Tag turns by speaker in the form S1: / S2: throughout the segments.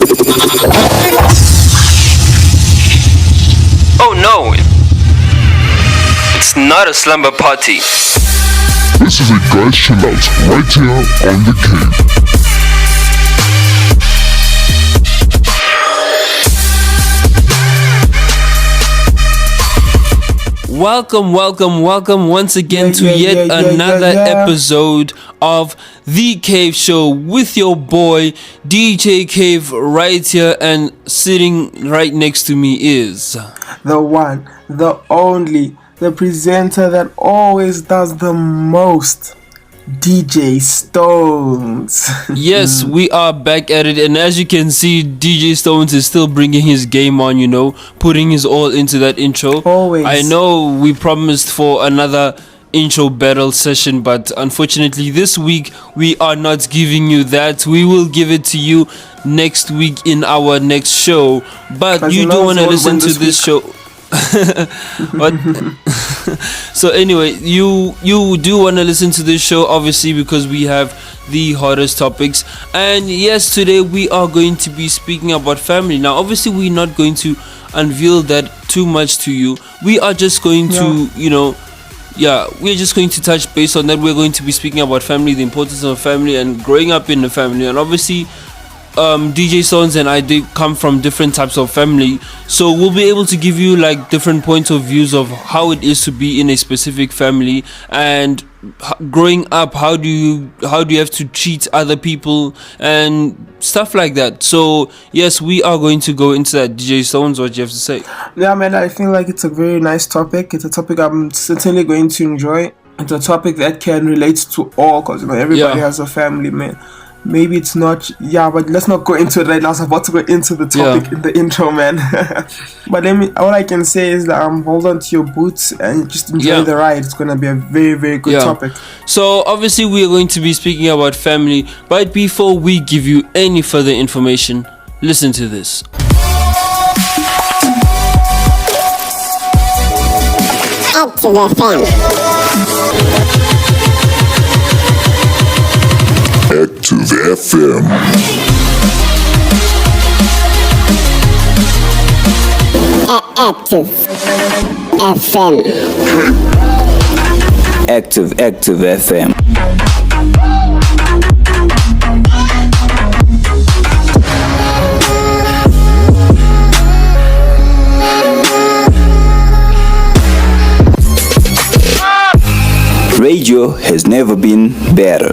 S1: Oh no! It's not a slumber party.
S2: This is a guys chill out right here on the cave.
S3: Welcome once again to yet another episode of The Cave Show with your boy DJ Cave right here, and sitting right next to me is
S4: the one, the only, the presenter that always does the most, DJ Stones.
S3: Yes, we are back at it, and as you can see, DJ Stones is still bringing his game on, putting his all into that intro.
S4: Always.
S3: I know we promised for another intro battle session, but unfortunately this week we are not giving you that. We will give it to you next week in our next show, but you do want to listen to this show. But so anyway, you do want to listen to this show, obviously, because we have the hottest topics. And yes, today we are going to be speaking about family. Now obviously we're not going to unveil that too much to you. We are just going to we're just going to touch base on that. We're going to be speaking about family, the importance of family, and growing up in the family. And obviously DJ Sons and I did come from different types of family, so we'll be able to give you like different points of views of how it is to be in a specific family, and growing up, how do you have to treat other people and stuff like that. So yes, we are going to go into that. DJ Stones, what do you have to say?
S4: Yeah, man, I feel like it's a very nice topic. It's a topic I'm certainly going to enjoy. It's a topic that can relate to all, because everybody has a family, man. Maybe it's not, but let's not go into it right now. I was about to go into the topic in the intro, man. But all I can say is that hold on to your boots and just enjoy the ride. It's going to be a very, very good topic.
S3: So obviously we are going to be speaking about family, but before we give you any further information, listen to this.
S5: Active FM.
S2: Active FM.
S5: Active FM.
S6: Active FM. Radio has never been better.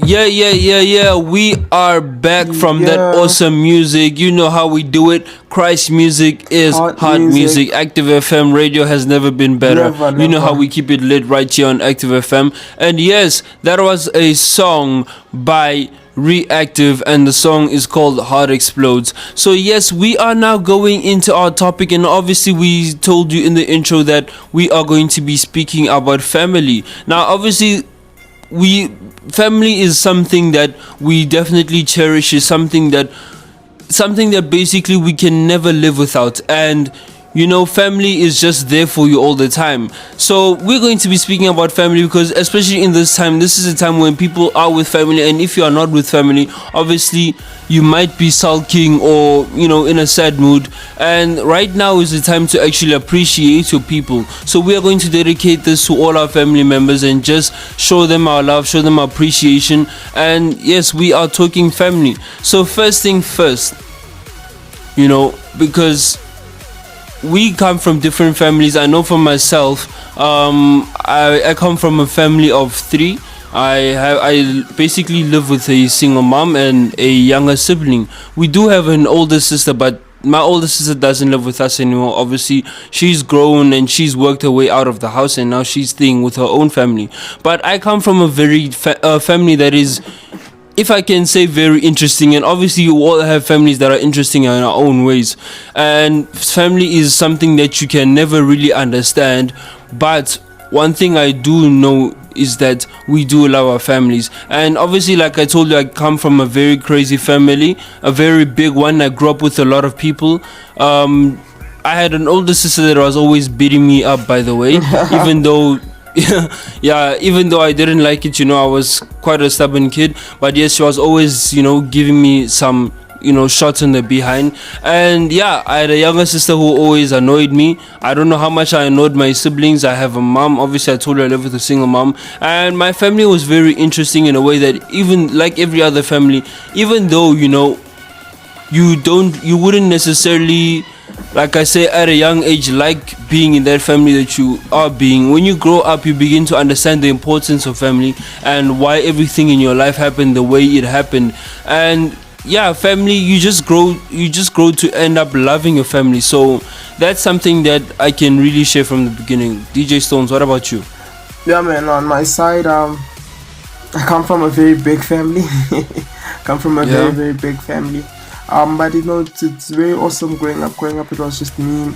S3: Yeah. We are back from that
S4: Yeah.
S3: awesome music. You know how we do it. Christ music is
S4: Hot
S3: hot music.
S4: music.
S3: Active FM radio has never been better.
S4: Never,
S3: You know how
S4: never.
S3: we keep it lit right here on Active FM. And yes, that was a song by Reactive, and the song is called Heart Explodes. So yes, we are now going into our topic, and obviously we told you in the intro that we are going to be speaking about family. Now obviously we family is something that we definitely cherish, is something that basically we can never live without, and you know, family is just there for you all the time. So we're going to be speaking about family because especially in this time, this is a time when people are with family, and if you are not with family, obviously you might be sulking or, you know, in a sad mood, and right now is the time to actually appreciate your people. So we are going to dedicate this to all our family members and just show them our love, show them our appreciation. And yes, we are talking family. So first thing first, you know, because we come from different families. I know for myself, I come from a family of three. I basically live with a single mom and a younger sibling. We do have an older sister, but my older sister doesn't live with us anymore. Obviously, she's grown and she's worked her way out of the house, and now she's staying with her own family. But I come from a very family that is, if I can say, very interesting. And obviously you all have families that are interesting in our own ways, and family is something that you can never really understand. But one thing I do know is that we do love our families. And obviously, like I told you, I come from a very crazy family, a very big one. I grew up with a lot of people. I had an older sister that was always beating me up, by the way, even though even though I didn't like it, you know, I was quite a stubborn kid. But yes, she was always, you know, giving me some, you know, shots in the behind. And yeah, I had a younger sister who always annoyed me. I don't know how much I annoyed my siblings. I have a mom. Obviously, I told you I live with a single mom, and my family was very interesting in a way that, even like every other family, even though, you know, you wouldn't necessarily, like I say, at a young age, like being in that family that you are being. When you grow up, you begin to understand the importance of family and why everything in your life happened the way it happened. And yeah, family, you just grow to end up loving your family. So that's something that I can really share from the beginning. DJ Stones, what about you?
S4: Yeah, man. On my side, I come from a very big family. Very, very big family. But you know, it's very awesome growing up. It was just me,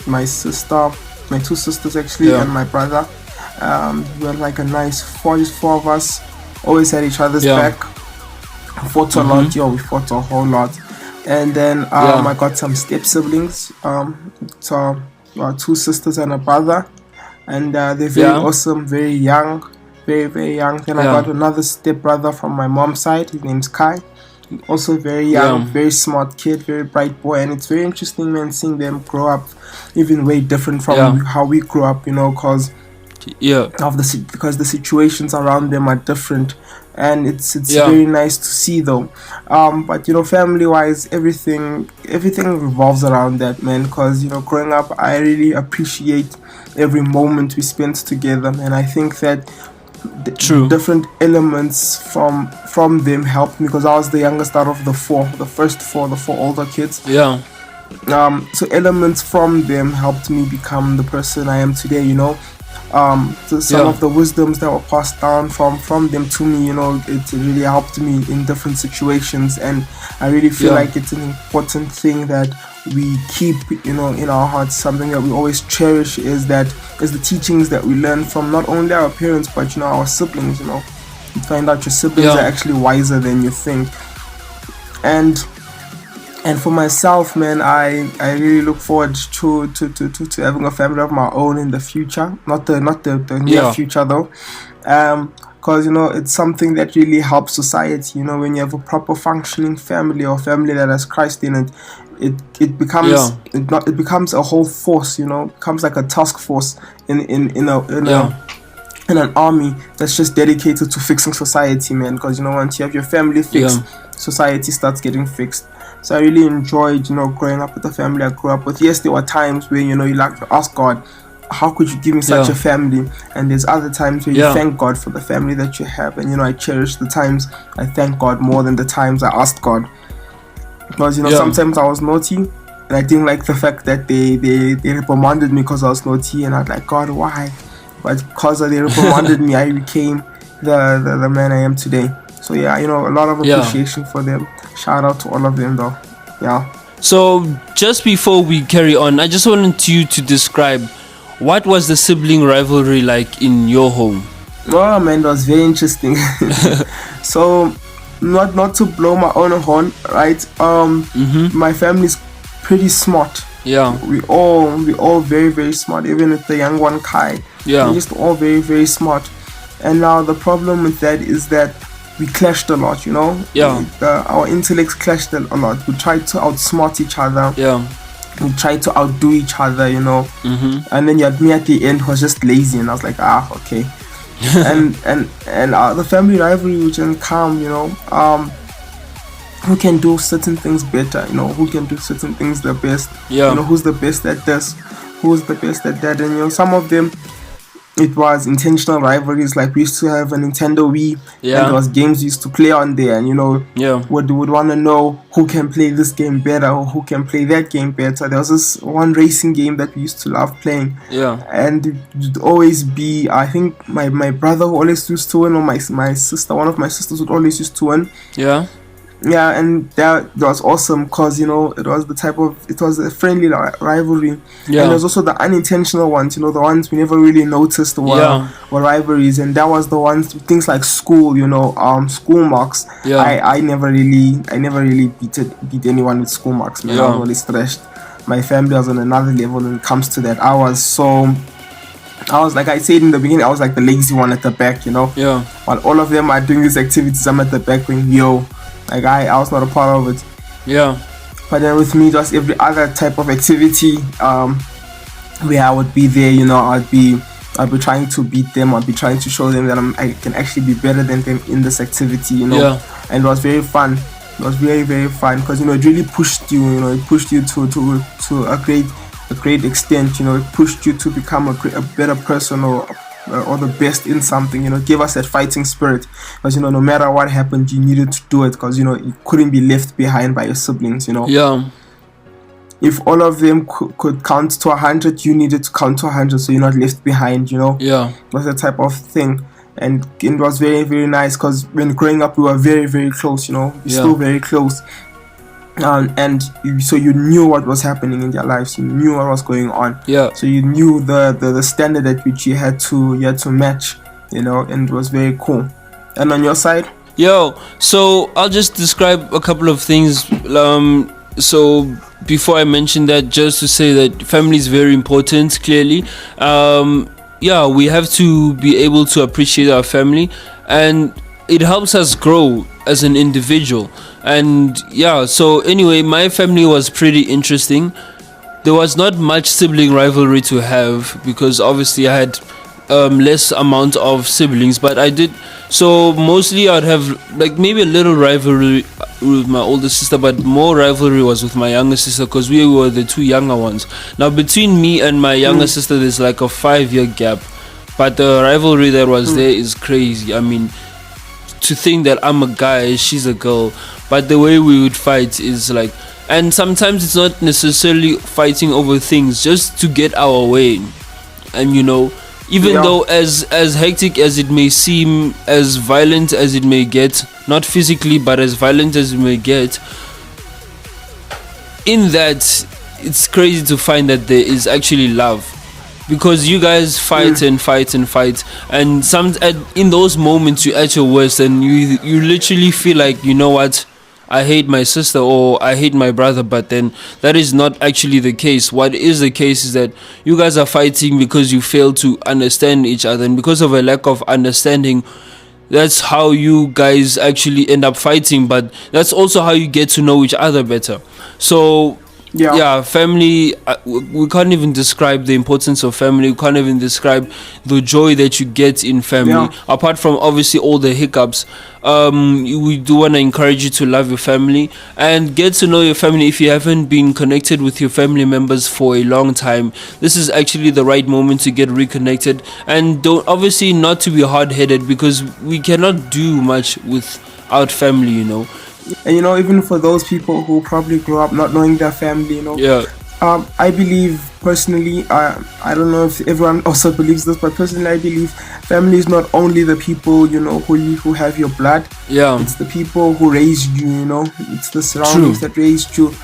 S4: my sister, my two sisters actually, and my brother. We were like a nice four of us. Always had each other's back. Fought a lot, we fought a whole lot. And then I got some step siblings. So two sisters and a brother, and they're very awesome, very young, very, very young. Then I got another step brother from my mom's side. His name's Kai. Also very young, very smart kid, very bright boy. And it's very interesting, man, seeing them grow up even way different from how we grew up, you know, because the situations around them are different. And it's very nice to see, though. But you know, family wise, everything revolves around that, man, because you know, growing up, I really appreciate every moment we spent together. And I think that different elements from them helped me, because I was the youngest out of the four older kids. So elements from them helped me become the person I am today, you know. So some of the wisdoms that were passed down from them to me, you know, it really helped me in different situations. And I really feel like it's an important thing that we keep, you know, in our hearts. Something that we always cherish is the teachings that we learn from not only our parents, but you know, our siblings. You know, you find out your siblings are actually wiser than you think. And for myself, man, I really look forward to having a family of my own in the future. Not the near future though. Because you know, it's something that really helps society. You know, when you have a proper functioning family, or family that has Christ in it, it becomes a whole force. You know, it becomes like a task force in an army that's just dedicated to fixing society, man. Because you know, once you have your family fixed, society starts getting fixed. So I really enjoyed, you know, growing up with the family I grew up with. Yes, there were times where, you know, you like to ask God, how could you give me such a family? And there's other times where you
S3: Yeah.
S4: thank God for the family that you have. And I cherish the times I thank God more than the times I asked God. Because sometimes I was naughty, and I didn't like the fact that they reprimanded me because I was naughty, and I was like, God, why? But because they reprimanded me, I became the man I am today. So yeah, a lot of appreciation for them. Shout out to all of them though. Yeah.
S3: So just before we carry on, I just wanted you to describe what was the sibling rivalry like in your home.
S4: Oh man, it was very interesting. So not to blow my own horn, right? My family's pretty smart.
S3: Yeah.
S4: We all very, very smart. Even with the young one, Kai.
S3: Yeah.
S4: We're just all very, very smart. And now the problem with that is that we clashed a lot,
S3: Yeah.
S4: Our intellects clashed a lot. We tried to outsmart each other.
S3: Yeah.
S4: We tried to outdo each other, And then me at the end was just lazy, and I was like, okay. and the family rivalry, which is calm, who can do certain things better, who can do certain things the best,
S3: Yeah.
S4: who's the best at this, who's the best at that. And some of them, it was intentional rivalries. Like we used to have a Nintendo Wii,
S3: Yeah.
S4: and there was games we used to play on there, and
S3: Yeah.
S4: would want to know who can play this game better or who can play that game better. There was this one racing game that we used to love playing,
S3: Yeah.
S4: and it would always be, I think my brother who always used to win, or my sister, one of my sisters would always used to win.
S3: Yeah.
S4: Yeah, and that was awesome because it was a friendly rivalry.
S3: Yeah.
S4: And there's also the unintentional ones, the ones we never really noticed were rivalries, and that was the ones, things like school, school marks.
S3: Yeah.
S4: I never really beat anyone with school marks, man. I was really stressed. My family was on another level when it comes to that. I was like I said in the beginning, I was like the lazy one at the back,
S3: Yeah.
S4: While all of them are doing these activities, I'm at the back going, like I was not a part of it.
S3: Yeah.
S4: But then with me, just every other type of activity, where I would be there, I'd be trying to beat them. I'd be trying to show them that I can actually be better than them in this activity,
S3: Yeah.
S4: And it was very fun. It was very, very fun because it really pushed you. It pushed you to a great extent. It pushed you to become a better person or the best in something. Give us that fighting spirit, because no matter what happened, you needed to do it, because you couldn't be left behind by your siblings.
S3: Yeah.
S4: If all of them could count to 100, you needed to count to 100, so you're not left behind.
S3: Yeah.
S4: It was that type of thing, and it was very, very nice because when growing up, we were very, very close. We're still very close. So you knew what was happening in their lives. You knew what was going on.
S3: Yeah.
S4: So you knew the standard at which you had to match. And it was very cool. And on your side?
S3: So I'll just describe a couple of things. So before I mention that, just to say that family is very important. Clearly, we have to be able to appreciate our family, and it helps us grow as an individual. And so anyway, my family was pretty interesting. There was not much sibling rivalry to have, because obviously I had less amount of siblings, but I did, so mostly I'd have like maybe a little rivalry with my older sister, but more rivalry was with my younger sister, because we were the two younger ones. Now between me and my younger sister, there's like a 5-year gap, but the rivalry that was there is crazy. I mean, to think that I'm a guy, she's a girl, but the way we would fight is like, and sometimes it's not necessarily fighting over things, just to get our way. And even though as hectic as it may seem, as violent as it may get, not physically but as violent as it may get, in that it's crazy to find that there is actually love, because you guys fight and fight and fight, and in those moments you're at your worst, and you literally feel like, what, I hate my sister or I hate my brother, but then that is not actually the case. What is the case is that you guys are fighting because you fail to understand each other, and because of a lack of understanding, that's how you guys actually end up fighting, but that's also how you get to know each other better. So Yeah, family, we can't even describe the importance of family. We can't even describe the joy that you get in family.
S4: Yeah.
S3: Apart from obviously all the hiccups, we do want to encourage you to love your family and get to know your family. If you haven't been connected with your family members for a long time, this is actually the right moment to get reconnected. And don't, obviously, not to be hard-headed, because we cannot do much without family, you know.
S4: And even for those people who probably grew up not knowing their family,
S3: Yeah.
S4: I believe personally, I don't know if everyone also believes this, but personally I believe family is not only the people who have your blood.
S3: Yeah.
S4: It's the people who raised you. It's the surroundings that raised you.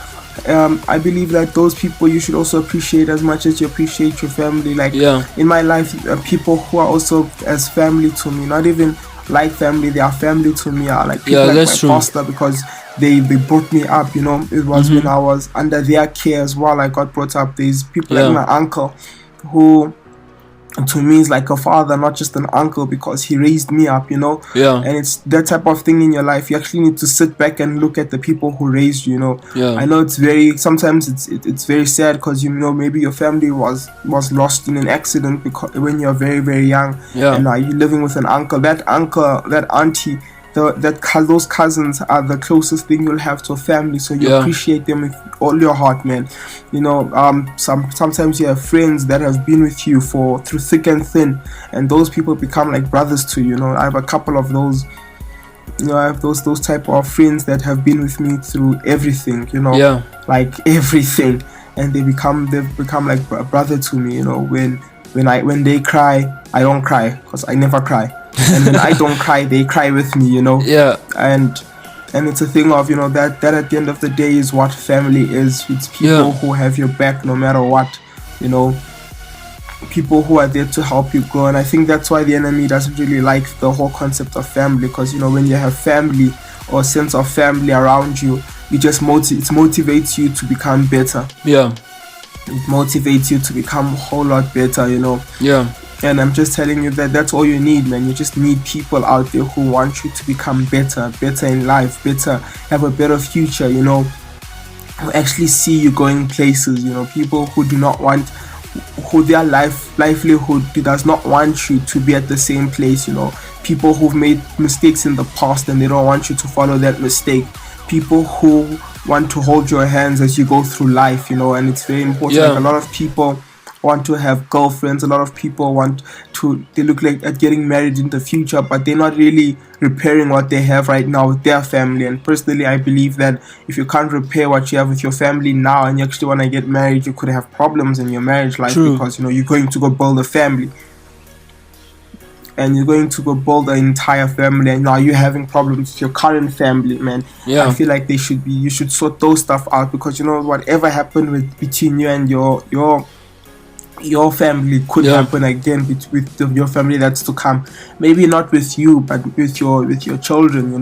S4: I believe that those people you should also appreciate as much as you appreciate your family. Like, in my life, people who are also as family to me, not even like family, they are family to me, are like people like my pastor, because they brought me up. It was when I was under their care as well I got brought up. There's people like my uncle, who to me is like a father, not just an uncle, because he raised me up. And it's that type of thing in your life. You actually need to sit back and look at the people who raised you. I know sometimes it's very sad, because maybe your family was lost in an accident because when you're very, very young, and now you're living with an uncle, that auntie, those cousins are the closest thing you'll have to a family. So you appreciate them with all your heart, man. Sometimes you have friends that have been with you through thick and thin, and those people become like brothers to you. I have a couple of those. I have those type of friends that have been with me through everything. Like everything, and they've become like a brother to me. When they cry, I don't cry, because I never cry. And when I don't cry, they cry with me. And it's a thing of that at the end of the day is what family is. It's people who have your back no matter what. People who are there to help you grow. And I think that's why the enemy doesn't really like the whole concept of family, because when you have family or sense of family around you, it just motivates you to become better. It motivates you to become a whole lot better. And I'm just telling you that that's all you need, man. You just need people out there who want you to become better in life, have a better future, who actually see you going places, people who do not want, who their livelihood does not want you to be at the same place, people who've made mistakes in the past and they don't want you to follow that mistake, people who want to hold your hands as you go through life, and it's very important. Like, a lot of people want to have girlfriends, a lot of people they look like at getting married in the future, but they're not really repairing what they have right now with their family. And personally, I believe that if you can't repair what you have with your family now, and you actually want to get married, you could have problems in your marriage life. Because you're going to go build a family, and you're going to go build an entire family, and now you're having problems with your current family, man. I feel like you should sort those stuff out, because whatever happened between you and your family could happen again with your family that's to come. Maybe not with you, but with your children,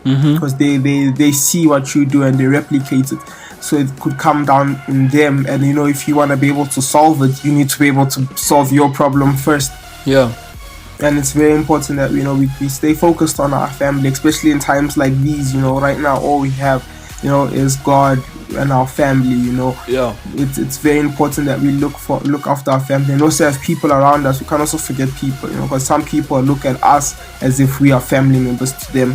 S4: because they see what you do and they replicate it. So it could come down in them. And if you want to be able to solve it, you need to be able to solve your problem first. And it's very important that we stay focused on our family, especially in times like these. Right now all we have is God and our family. It's very important that we look after our family, and also have people around us. We can't also forget people, because some people look at us as if we are family members to them.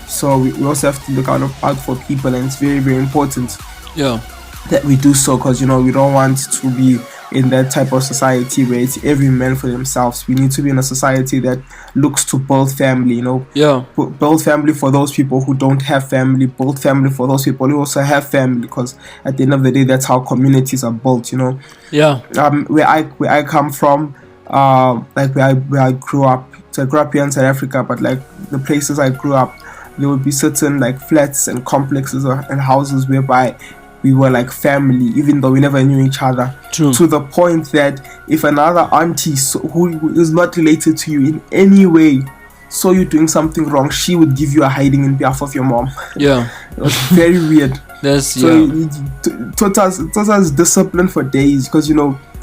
S4: So we also have to look out for people, and it's very, very important that we do so, because we don't want to be in that type of society where it's every man for themselves. We need to be in a society that looks to build family, build family for those people who don't have family, build family for those people who also have family, because at the end of the day, that's how communities are built. Where I come from, like where I grew up. So I grew up here in South Africa, but like the places I grew up, there would be certain like flats and complexes and houses whereby we were like family, even though we never knew each other. To the point that if another auntie who is not related to you in any way saw you doing something wrong, she would give you a hiding in behalf of your mom. It was very weird. It taught us discipline for days, because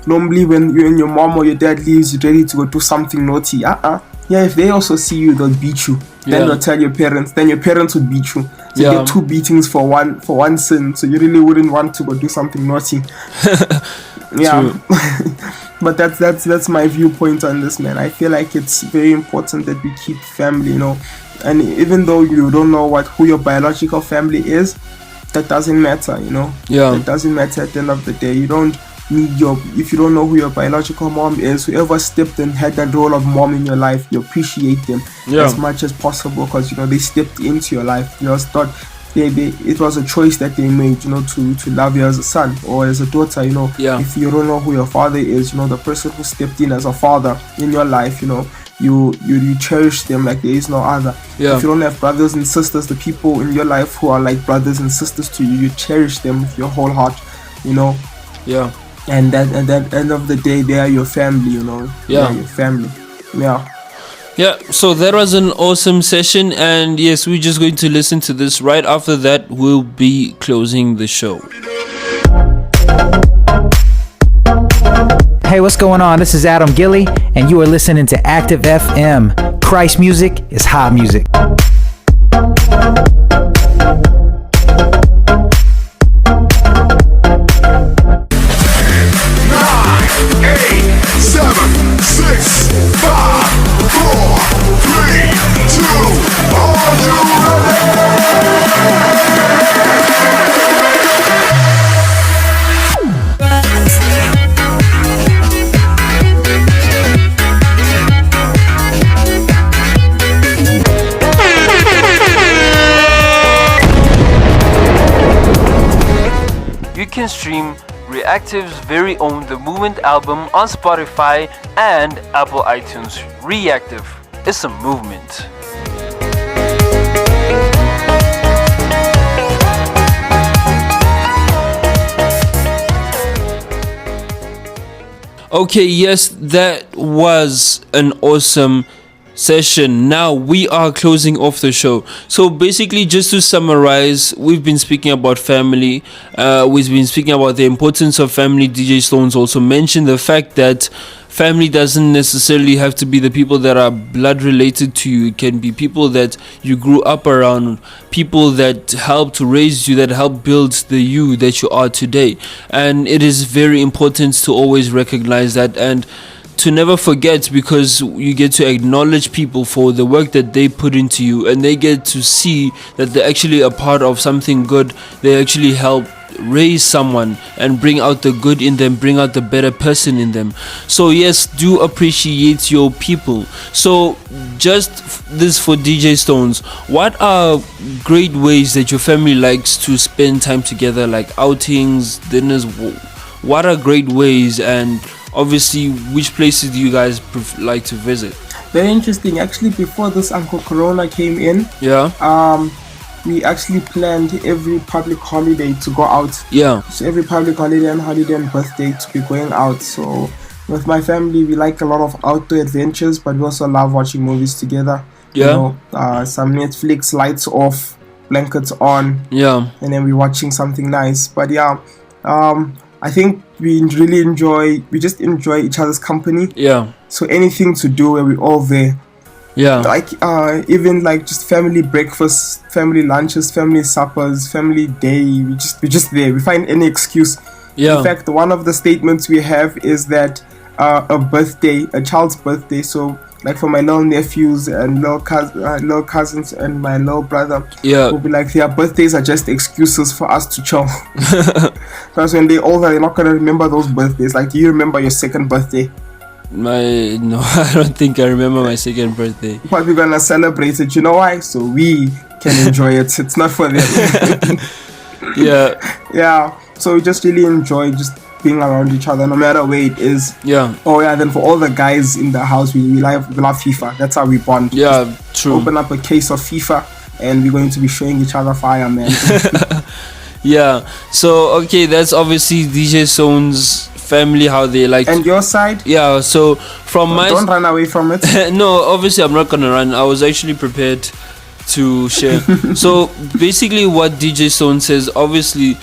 S4: normally when you and your mom or your dad leaves, you're ready to go do something naughty. If they also see you, they'll beat you. Then
S3: Yeah.
S4: you'll tell your parents. Then your parents would beat you. So you
S3: Yeah.
S4: get 2 beatings for one sin. So you really wouldn't want to go do something naughty. Yeah. But that's my viewpoint on this, man. I feel like it's very important that we keep family, And even though you don't know who your biological family is, that doesn't matter,
S3: Yeah.
S4: It doesn't matter at the end of the day. You don't need if you don't know who your biological mom is, whoever stepped and had that role of mom in your life, you appreciate them as much as possible, because they stepped into your life. You just thought it was a choice that they made, to love you as a son or as a daughter.
S3: Yeah.
S4: If you don't know who your father is, the person who stepped in as a father in your life, you cherish them like there is no other.
S3: Yeah.
S4: If you don't have brothers and sisters, the people in your life who are like brothers and sisters to you, you cherish them with your whole heart.
S3: Yeah.
S4: And at the end of the day, they are your family.
S3: Yeah.
S4: They are your family. Yeah.
S3: Yeah, so that was an awesome session, and yes, we're just going to listen to this. Right after that, we'll be closing the show.
S7: Hey, what's going on? This is Adam Gilly, and you are listening to Active FM. Christ music is hot music.
S2: 7, 6, 5, 4, 3, 2, are you ready?
S1: You can stream Reactive's very own The Movement album on Spotify and Apple iTunes. Reactive is a movement.
S3: Okay, yes, that was an awesome session. Now we are closing off the show. So basically, just to summarize, we've been speaking about family. We've been speaking about the importance of family. DJ Stones also mentioned the fact that family doesn't necessarily have to be the people that are blood related to you. It can be people that you grew up around, people that helped raise you, that helped build the you that you are today. And it is very important to always recognize that and to never forget, because you get to acknowledge people for the work that they put into you, and they get to see that they're actually a part of something good. They actually help raise someone and bring out the good in them, bring out the better person in them. So yes, do appreciate your people. So just this for DJ Stones, what are great ways that your family likes to spend time together, like outings, dinners? What are great ways, and obviously which places do you guys like to visit?
S4: Very interesting. Actually, before this Uncle Corona came in, we actually planned every public holiday to go out.
S3: Yeah.
S4: So every public holiday and birthday to be going out. So with my family, we like a lot of outdoor adventures, but we also love watching movies together.
S3: Yeah.
S4: Some Netflix, lights off, blankets on.
S3: Yeah.
S4: And then we're watching something nice. But yeah, I think we just enjoy each other's company.
S3: Yeah.
S4: So anything to do where we're all there.
S3: Yeah.
S4: Like even like just family breakfasts, family lunches, family suppers, family day. We're just there. We find any excuse.
S3: Yeah.
S4: In fact, one of the statements we have is that a child's birthday. So like for my little nephews and little cousins and my little brother, will be like their birthdays are just excuses for us to chill. Because when they're older, they're not gonna remember those birthdays. Like, do you remember your second birthday?
S3: No, I don't think I remember my second birthday.
S4: But we're gonna celebrate it. You know why? So we can enjoy it. It's not for them. Yeah. So we just really enjoy just being around each other, no matter where it is.
S3: Yeah.
S4: Oh yeah. Then for all the guys in the house, we love FIFA. That's how we bond.
S3: Yeah.
S4: Just
S3: true.
S4: Open up a case of FIFA, and we're going to be showing each other fire, man.
S3: Yeah. So okay, that's obviously DJ Stone's family, how they like.
S4: And your side?
S3: Yeah. So from my
S4: don't run away from it.
S3: No, obviously I'm not gonna run. I was actually prepared to share. So basically, what DJ Stone says, obviously,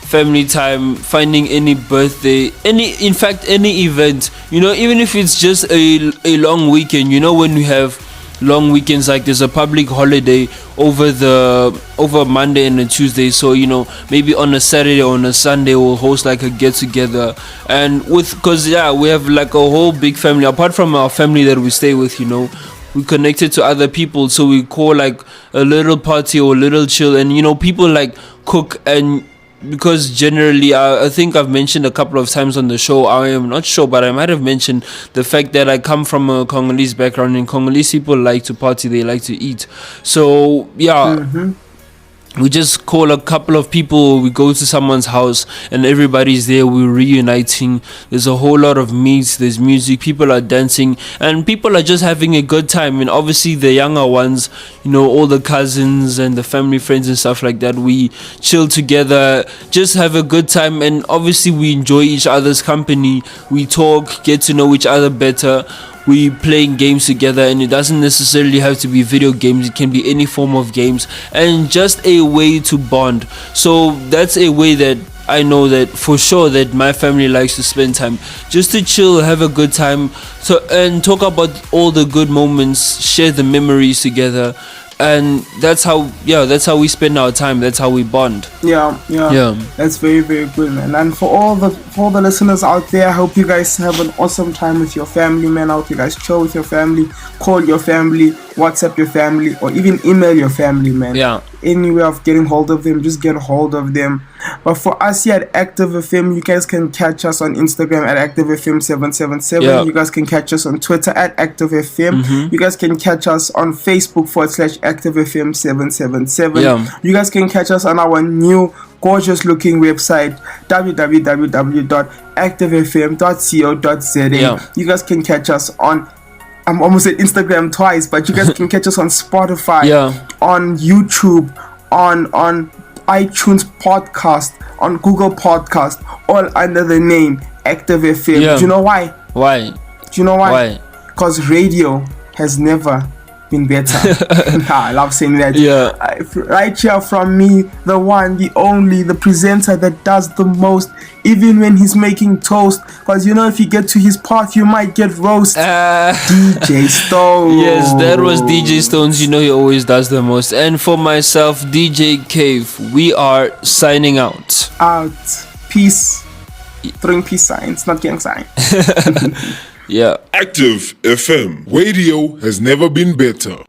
S3: family time, finding any birthday, any event. Even if it's just a long weekend. When we have long weekends, like there's a public holiday over Monday and a Tuesday, so maybe on a Saturday or on a Sunday we'll host like a get together, and because we have like a whole big family apart from our family that we stay with. We connected to other people, so we call like a little party or a little chill, and people like cook. And because generally I think I've mentioned a couple of times on the show, I am not sure, but I might have mentioned the fact that I come from a Congolese background, and Congolese people like to party, they like to eat. So we just call a couple of people, we go to someone's house and everybody's there, we're reuniting. There's a whole lot of meats, there's music, people are dancing, and people are just having a good time. And obviously the younger ones, all the cousins and the family friends and stuff like that, we chill together, just have a good time, and obviously we enjoy each other's company. We talk, get to know each other better. We playing games together, and it doesn't necessarily have to be video games, it can be any form of games, and just a way to bond. So that's a way that I know that for sure that my family likes to spend time, just to chill, have a good time, and talk about all the good moments, share the memories together. And that's how we spend our time, that's how we bond.
S4: Yeah, that's very, very good, man. And for all the listeners out there, I hope you guys have an awesome time with your family, man. I hope you guys chill with your family, call your family, WhatsApp your family, or even email your family, man. Any way of getting hold of them, just get hold of them. But for us here at Active FM, you guys can catch us on Instagram at ActiveFM777. You guys can catch us on Twitter at ActiveFM. You guys can catch us on Facebook /ActiveFM777. You guys can catch us on our new gorgeous looking website www.activefm.co.za. You guys can catch us on, I'm almost at Instagram twice, but you guys can catch us on Spotify, on YouTube, on iTunes Podcast, on Google Podcast, all under the name Active FM. Do you know why?
S3: Why?
S4: Do you know why? Because radio has never been better. I love saying that. Right here from me, the one, the only, the presenter that does the most, even when he's making toast. Because if you get to his part, you might get roast. DJ Stones.
S3: Yes, that was DJ Stones. He always does the most. And for myself, DJ Cave, we are signing out.
S4: Peace. Throwing peace signs, not gang signs.
S2: Active FM. Radio has never been better.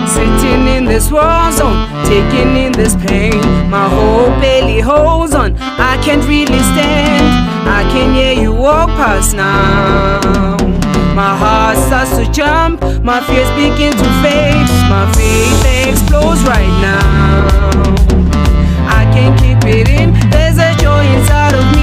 S8: Sitting in this war zone, taking in this pain. My whole belly holds on, I can't really stand. I can hear you walk past now. My heart starts to jump, my fears begin to fade. My faith explodes right now. I can't keep it in, there's a joy inside of me.